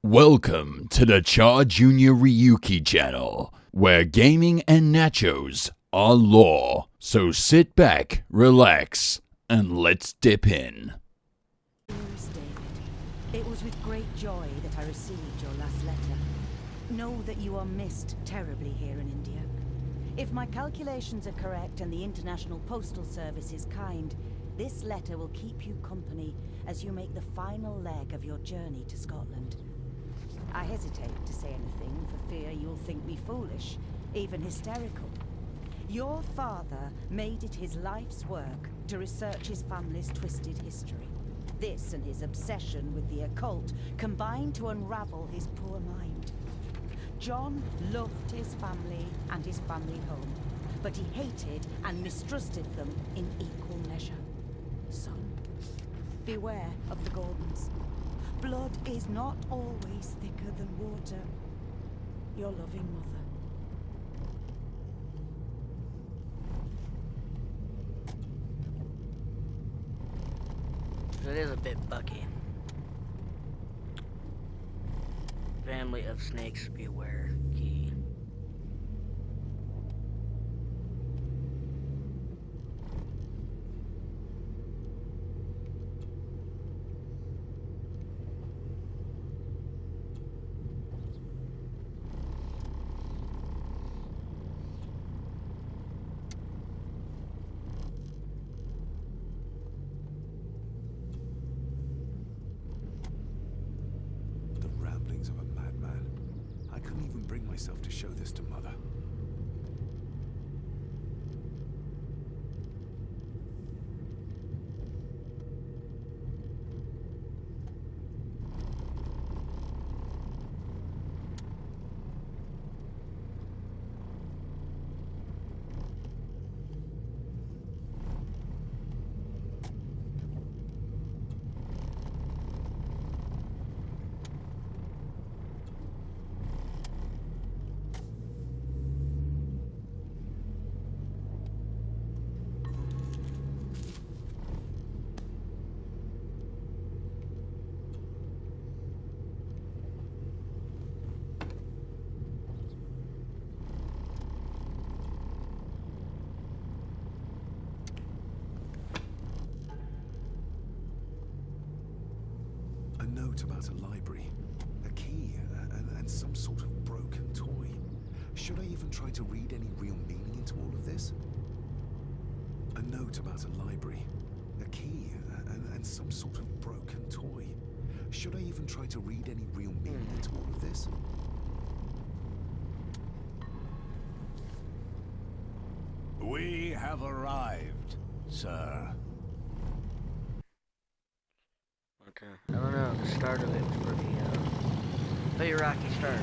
Welcome to the CharjrRyuki channel, where gaming and nachos are law. So sit back, relax, and let's dip in. Dearest David, it was with great joy that I received your last letter. Know that you are missed terribly here in India. If my calculations are correct and the International Postal Service is kind, this letter will keep you company as you make the final leg of your journey to Scotland. I hesitate to say anything for fear you'll think me foolish, even hysterical. Your father made it his life's work to research his family's twisted history. This and his obsession with the occult combined to unravel his poor mind. John loved his family and his family home, but he hated and mistrusted them in equal measure. Son, beware of the Gordons. Blood is not always thicker than water. Your loving mother. It is a bit bucky. Family of snakes, beware. Key. Of a madman. I couldn't even bring myself to show this to Mother. A note about a library, a key, and some sort of broken toy. Should I even try to read any real meaning into all of this? A note about a library, a key, and some sort of broken toy. Should I even try to read any real meaning into all of this? We have arrived, sir. Okay. I don't know. The start of it was pretty rocky start.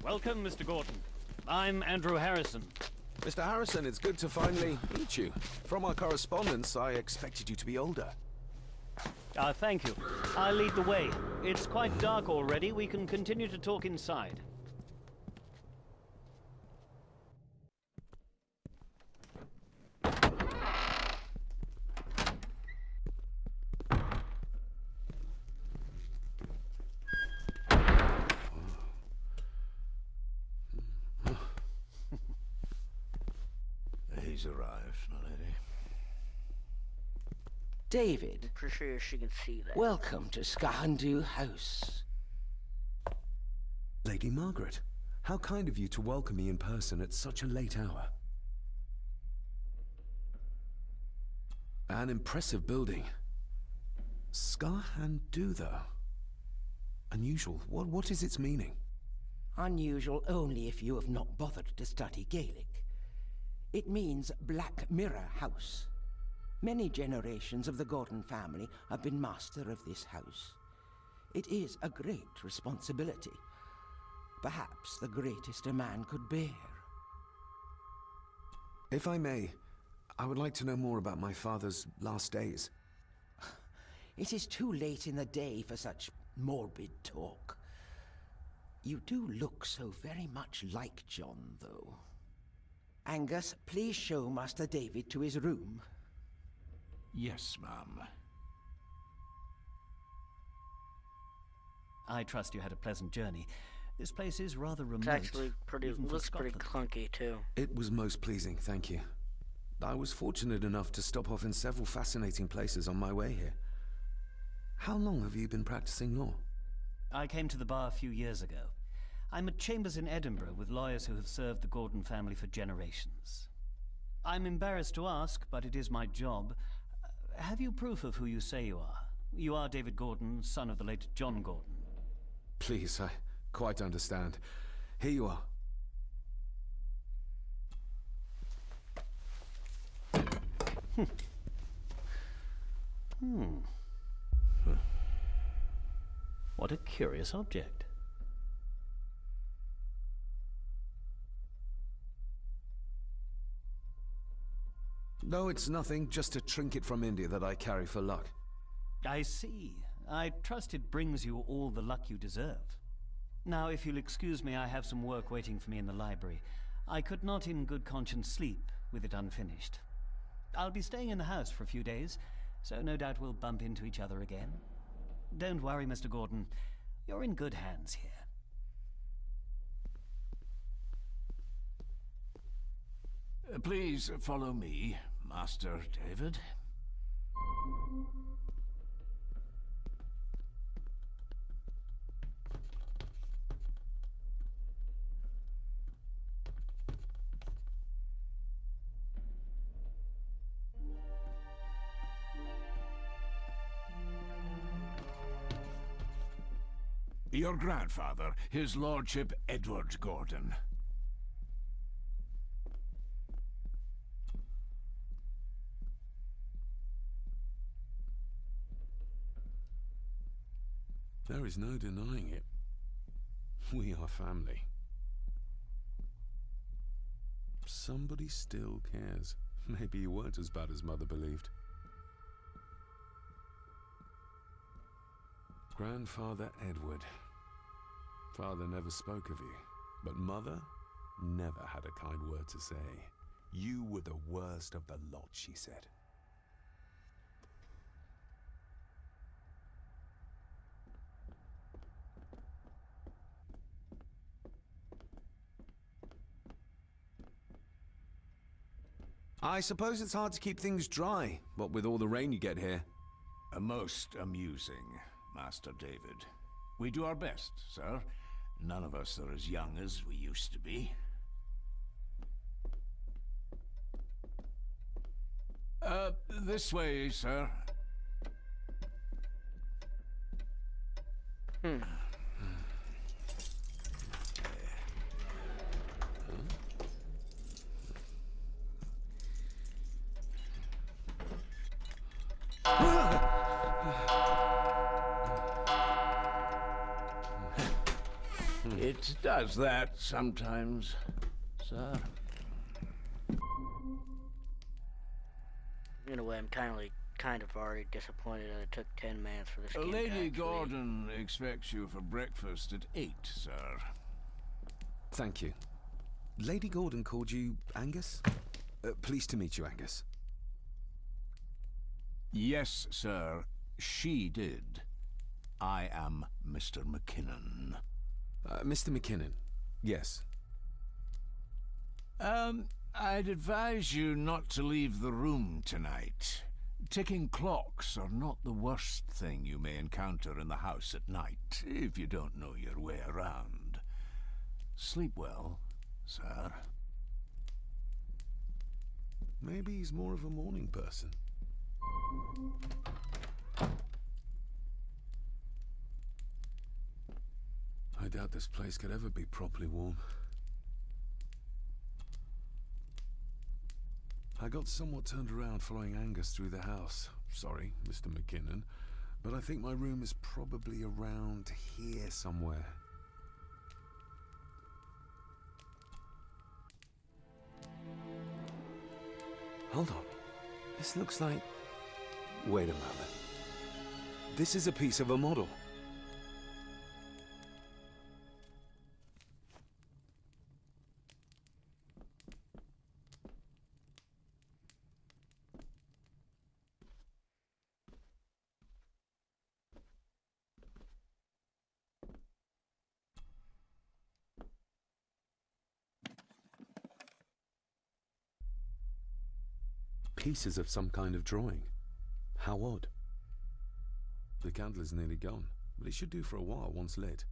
Welcome, Mr. Gordon. I'm Andrew Harrison. Mr. Harrison, it's good to finally meet you. From our correspondence, I expected you to be older. Thank you. I'll lead the way. It's quite dark already. We can continue to talk inside. He's arrived, my lady. David, Pretty sure she can see that. welcome to Skahandu House. Lady Margaret, how kind of you to welcome me in person at such a late hour. An impressive building. Skahandu, though. Unusual. What is its meaning? Unusual only if you have not bothered to study Gaelic. It means Black Mirror House. Many generations of the Gordon family have been master of this house. It is a great responsibility. perhaps the greatest a man could bear. If I may, I would like to know more about my father's last days. It is too late in the day for such morbid talk. You do look so very much like John, though. Angus, please show Master David to his room. Yes, ma'am. I trust you had a pleasant journey. This place is rather remote. It's actually pretty, even for looks pretty Scotland. clunky too. It was most pleasing, thank you. I was fortunate enough to stop off in several fascinating places on my way here. How long have you been practicing law? I came to the bar a few years ago. I'm at chambers in Edinburgh with lawyers who have served the Gordon family for generations. I'm embarrassed to ask, but it is my job. Have you proof of who you say you are? You are David Gordon, son of the late John Gordon. Please, I quite understand. Here you are. What a curious object. No, it's nothing, just a trinket from India that I carry for luck. I see. I trust it brings you all the luck you deserve. Now, if you'll excuse me, I have some work waiting for me in the library. I could not in good conscience sleep with it unfinished. I'll be staying in the house for a few days, so no doubt we'll bump into each other again. Don't worry, Mr. Gordon. You're in good hands here. Please follow me, Master David. Your grandfather, his lordship Edward Gordon. There is no denying it. We are family. Somebody still cares. Maybe you weren't as bad as Mother believed. Grandfather Edward. Father never spoke of you, but Mother never had a kind word to say. You were the worst of the lot, she said. I suppose it's hard to keep things dry, what with all the rain you get here. Most amusing, Master David. We do our best, sir. None of us are as young as we used to be. This way, sir. It does that sometimes, sir. In a way, I'm kind of already disappointed that it took 10 minutes for this game to Lady actually- Gordon expects you for breakfast at 8, sir. Thank you. Lady Gordon called you Angus? Pleased to meet you, Angus. Yes, sir. She did. I am Mr. McKinnon. Mr. McKinnon. Yes. I'd advise you not to leave the room tonight. Ticking clocks are not the worst thing you may encounter in the house at night, if you don't know your way around. Sleep well, sir. Maybe he's more of a morning person. I doubt this place could ever be properly warm. I got somewhat turned around following Angus through the house. Sorry, Mr. McKinnon, but I think my room is probably around here somewhere. Hold on. This looks like... Wait a moment. This is a piece of a model. Pieces of some kind of drawing. How odd. The candle is nearly gone, but it should do for a while once lit.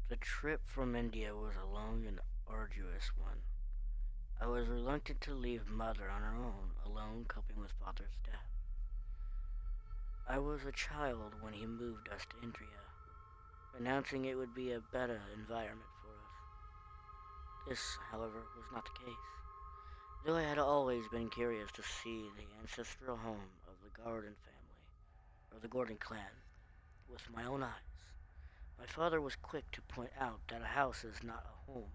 The trip from India was a long and arduous one. I was reluctant to leave Mother on her own, alone coping with Father's death. I was a child when he moved us to India, announcing it would be a better environment for us. This, however, was not the case, though I had always been curious to see the ancestral home of the Gordon family, or the Gordon clan, with my own eyes. My father was quick to point out that a house is not a home.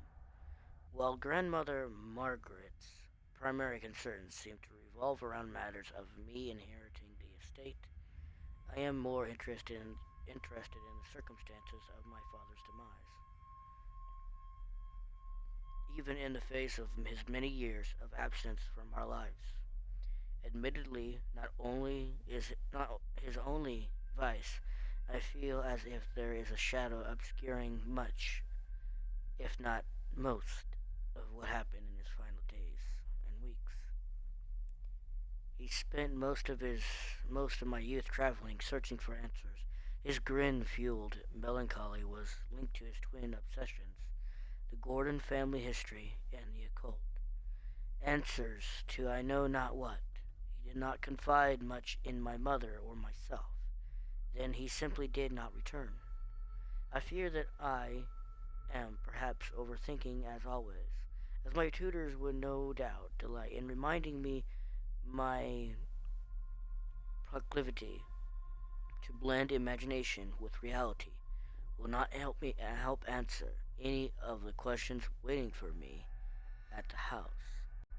While grandmother Margaret's primary concerns seemed to revolve around matters of me inheriting the estate, I am more interested in the circumstances of my father's demise. Even in the face of his many years of absence from our lives. Admittedly, not his only vice, I feel as if there is a shadow obscuring much, if not most, of what happened in his final days and weeks. He spent most of my youth traveling, searching for answers. His grin-fueled melancholy was linked to his twin obsessions, the Gordon family history and the occult. Answers to I know not what. He did not confide much in my mother or myself. Then he simply did not return. I fear that I am perhaps overthinking as always, as my tutors would no doubt delight in reminding me my proclivity to blend imagination with reality will not help answer any of the questions waiting for me at the house.